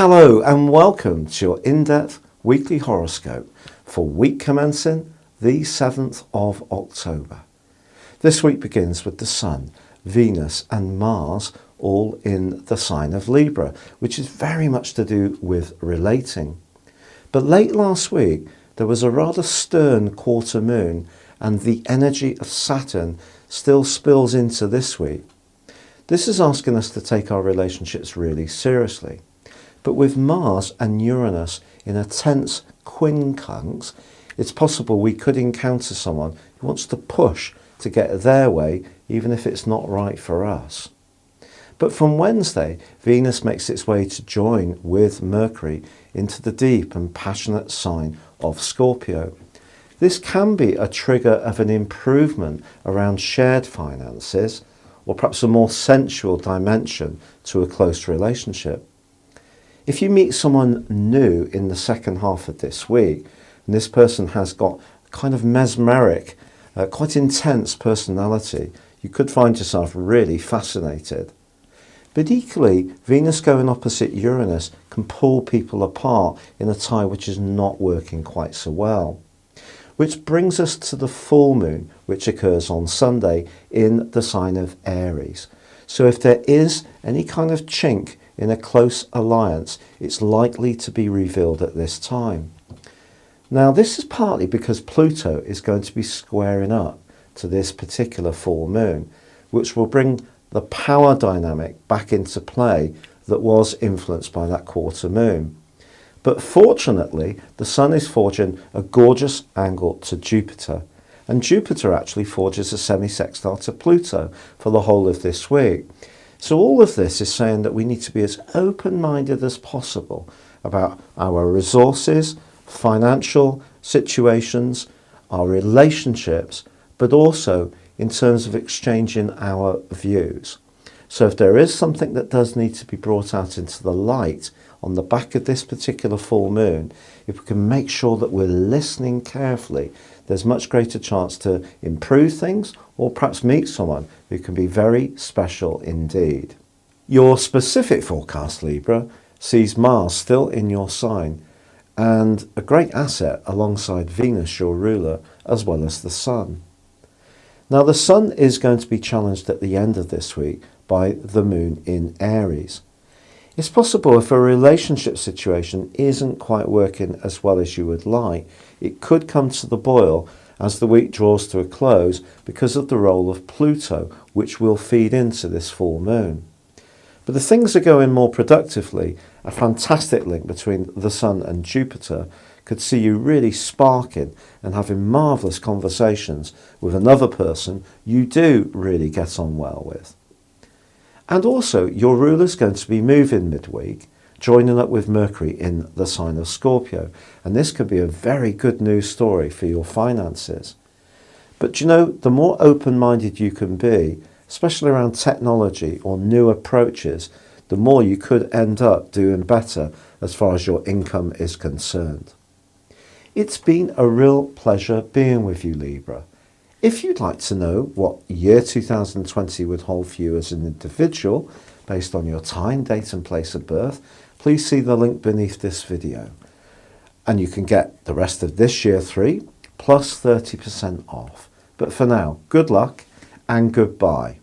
Hello and welcome to your in-depth weekly horoscope for week commencing the 7th of October. This week begins with the Sun, Venus and Mars all in the sign of Libra, which is very much to do with relating. But late last week there was a rather stern quarter moon and the energy of Saturn still spills into this week. This is asking us to take our relationships really seriously. But with Mars and Uranus in a tense quincunx, it's possible we could encounter someone who wants to push to get their way, even if it's not right for us. But from Wednesday, Venus makes its way to join with Mercury into the deep and passionate sign of Scorpio. This can be a trigger of an improvement around shared finances, or perhaps a more sensual dimension to a close relationship. If you meet someone new in the second half of this week, and this person has got kind of mesmeric, quite intense personality, you could find yourself really fascinated. But equally, Venus going opposite Uranus can pull people apart in a tie which is not working quite so well. Which brings us to the full moon, which occurs on Sunday in the sign of Aries. So if there is any kind of chink in a close alliance, it's likely to be revealed at this time. Now, this is partly because Pluto is going to be squaring up to this particular full moon, which will bring the power dynamic back into play that was influenced by that quarter moon. But fortunately, the Sun is forging a gorgeous angle to Jupiter, and Jupiter actually forges a semi-sextile to Pluto for the whole of this week. So all of this is saying that we need to be as open-minded as possible about our resources, financial situations, our relationships, but also in terms of exchanging our views. So if there is something that does need to be brought out into the light on the back of this particular full moon, if we can make sure that we're listening carefully, there's much greater chance to improve things or perhaps meet someone who can be very special indeed. Your specific forecast, Libra, sees Mars still in your sign and a great asset alongside Venus, your ruler, as well as the Sun. Now the Sun is going to be challenged at the end of this week by the moon in Aries. It's possible if a relationship situation isn't quite working as well as you would like, it could come to the boil as the week draws to a close because of the role of Pluto, which will feed into this full moon. But if things are going more productively, a fantastic link between the Sun and Jupiter could see you really sparking and having marvellous conversations with another person you do really get on well with. And also, your ruler's going to be moving midweek, joining up with Mercury in the sign of Scorpio. And this could be a very good news story for your finances. But you know, the more open-minded you can be, especially around technology or new approaches, the more you could end up doing better as far as your income is concerned. It's been a real pleasure being with you, Libra. If you'd like to know what year 2020 would hold for you as an individual, based on your time, date and place of birth, please see the link beneath this video. And you can get the rest of this year 3 plus 30% off. But for now, good luck and goodbye.